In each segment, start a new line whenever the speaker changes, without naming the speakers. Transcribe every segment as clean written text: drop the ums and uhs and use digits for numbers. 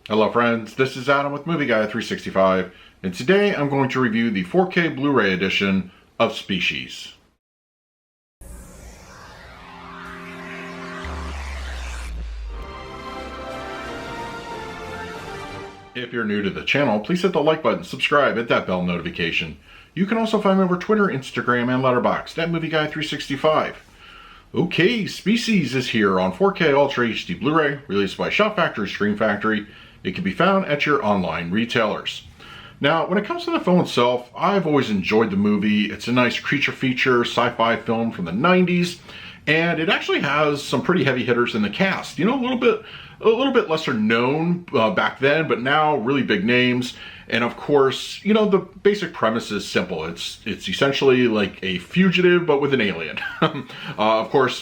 Hello friends, this is Adam with Movie Guy 365, and today I'm going to review the 4K Blu-ray edition of Species. If you're new to the channel, please hit the like button, subscribe, hit that bell notification. You can also find me over Twitter, Instagram, and Letterboxd at Movie Guy 365. Okay, Species is here on 4K Ultra HD Blu-ray, released by Shout Factory Screen Factory. It can be found at your online retailers. Now, when it comes to the film itself, I've always enjoyed the movie. It's a nice creature feature sci-fi film from the 90s, and it actually has some pretty heavy hitters in the cast. You know, a little bit lesser known back then, but now really big names. And of course, you know, the basic premise is simple. It's essentially like a fugitive, but with an alien. Of course,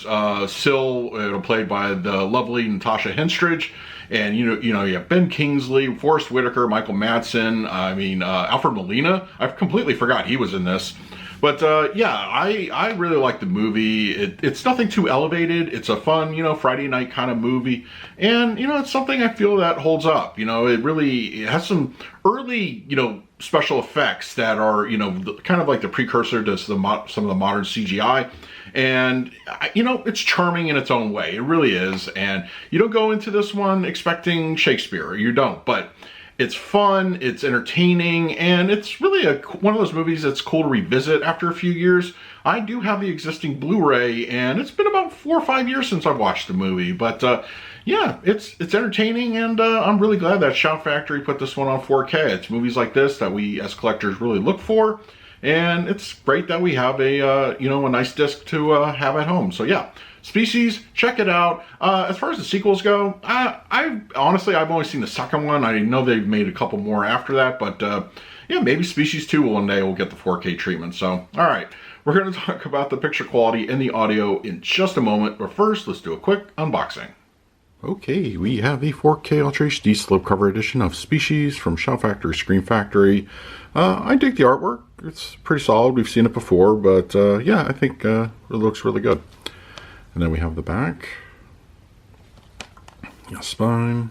Syl, played by the lovely Natasha Henstridge. And you have Ben Kingsley, Forrest Whitaker, Michael Madsen, Alfred Molina. I completely forgot he was in this. But yeah, I really like the movie. It's nothing too elevated. It's a fun, Friday night kind of movie. And, it's something I feel that holds up. It has some early, special effects that are, kind of like the precursor to some of the modern CGI. And, it's charming in its own way. It really is. And you don't go into this one expecting Shakespeare. You don't. But it's fun, it's entertaining, and it's really one of those movies that's cool to revisit after a few years. I do have the existing Blu-ray, and it's been about 4 or 5 years since I've watched the movie. But yeah, it's entertaining, and I'm really glad that Shout Factory put this one on 4K. It's movies like this that we as collectors really look for, and it's great that we have a a nice disc to have at home. So yeah. Species, check it out. As far as the sequels go, I've only seen the second one. I know they've made a couple more after that, but yeah, maybe Species 2 one day will get the 4K treatment. So, all right, we're going to talk about the picture quality and the audio in just a moment, but first, let's do a quick unboxing. Okay, we have the 4K Ultra HD slipcover edition of Species from Shout Factory Screen Factory. I dig the artwork. It's pretty solid. We've seen it before, but yeah, I think it looks really good. And then we have the back, a spine,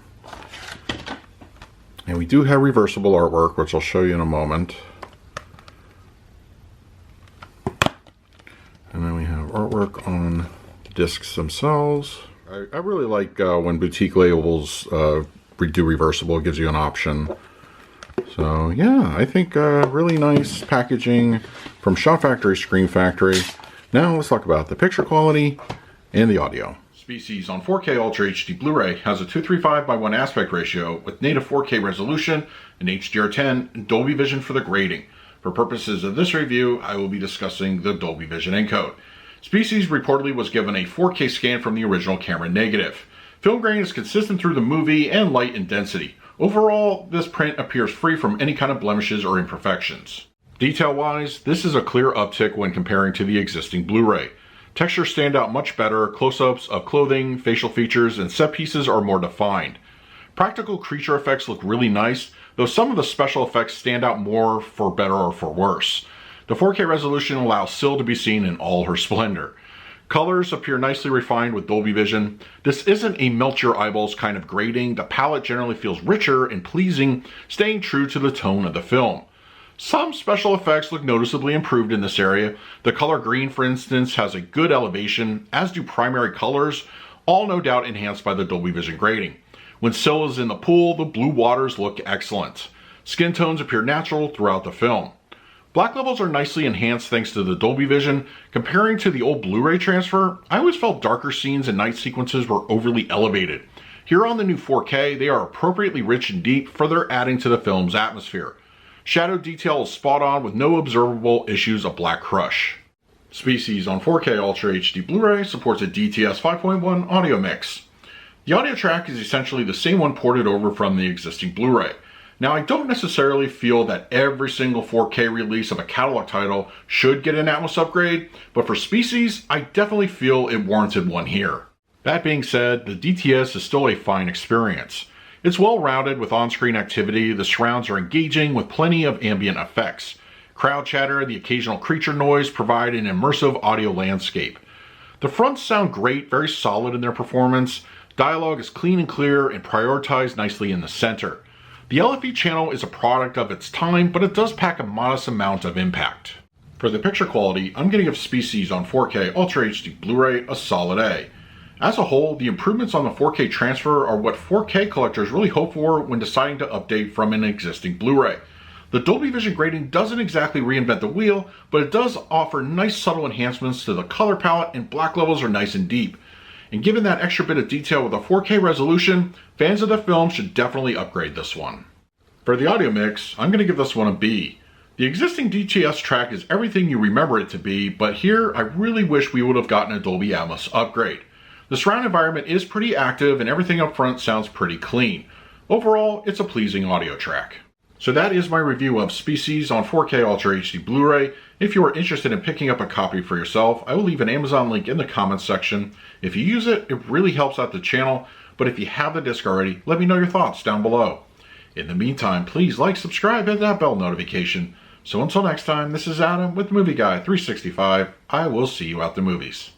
and we do have reversible artwork, which I'll show you in a moment. And then we have artwork on the discs themselves. I really like when boutique labels do reversible. It gives you an option. So yeah, I think really nice packaging from Shout Factory Screen Factory. Now let's talk about the picture quality and the audio. Species on 4K Ultra HD Blu-ray has a 235:1 aspect ratio with native 4K resolution, an HDR10, and Dolby Vision for the grading. For purposes of this review, I will be discussing the Dolby Vision encode. Species reportedly was given a 4K scan from the original camera negative. Film grain is consistent through the movie and light in density. Overall, this print appears free from any kind of blemishes or imperfections. Detail-wise, this is a clear uptick when comparing to the existing Blu-ray. Textures stand out much better, close-ups of clothing, facial features, and set pieces are more defined. Practical creature effects look really nice, though some of the special effects stand out more for better or for worse. The 4K resolution allows Syl to be seen in all her splendor. Colors appear nicely refined with Dolby Vision. This isn't a melt your eyeballs kind of grading. The palette generally feels richer and pleasing, staying true to the tone of the film. Some special effects look noticeably improved in this area. The color green, for instance, has a good elevation, as do primary colors, all no doubt enhanced by the Dolby Vision grading. When Syl is in the pool, the blue waters look excellent. Skin tones appear natural throughout the film. Black levels are nicely enhanced thanks to the Dolby Vision. Comparing to the old Blu-ray transfer, I always felt darker scenes and night sequences were overly elevated. Here on the new 4K, they are appropriately rich and deep, further adding to the film's atmosphere. Shadow detail is spot on with no observable issues of black crush. Species on 4K Ultra HD Blu-ray supports a DTS 5.1 audio mix. The audio track is essentially the same one ported over from the existing Blu-ray. Now, I don't necessarily feel that every single 4K release of a catalog title should get an Atmos upgrade, but for Species, I definitely feel it warranted one here. That being said, the DTS is still a fine experience. It's well-rounded with on-screen activity, the surrounds are engaging with plenty of ambient effects. Crowd chatter, the occasional creature noise provide an immersive audio landscape. The fronts sound great, very solid in their performance. Dialogue is clean and clear and prioritized nicely in the center. The LFE channel is a product of its time, but it does pack a modest amount of impact. For the picture quality, I'm giving Species on 4K Ultra HD Blu-ray a solid A. As a whole, the improvements on the 4K transfer are what 4K collectors really hope for when deciding to update from an existing Blu-ray. The Dolby Vision grading doesn't exactly reinvent the wheel, but it does offer nice subtle enhancements to the color palette, and black levels are nice and deep. And given that extra bit of detail with a 4K resolution, fans of the film should definitely upgrade this one. For the audio mix, I'm going to give this one a B. The existing DTS track is everything you remember it to be, but here I really wish we would have gotten a Dolby Atmos upgrade. The surround environment is pretty active and everything up front sounds pretty clean. Overall, it's a pleasing audio track. So that is my review of Species on 4K Ultra HD Blu-ray. If you are interested in picking up a copy for yourself, I will leave an Amazon link in the comments section. If you use it, it really helps out the channel, but if you have the disc already, let me know your thoughts down below. In the meantime, please like, subscribe, hit that bell notification. So until next time, this is Adam with Movie Guy 365. I will see you at the movies.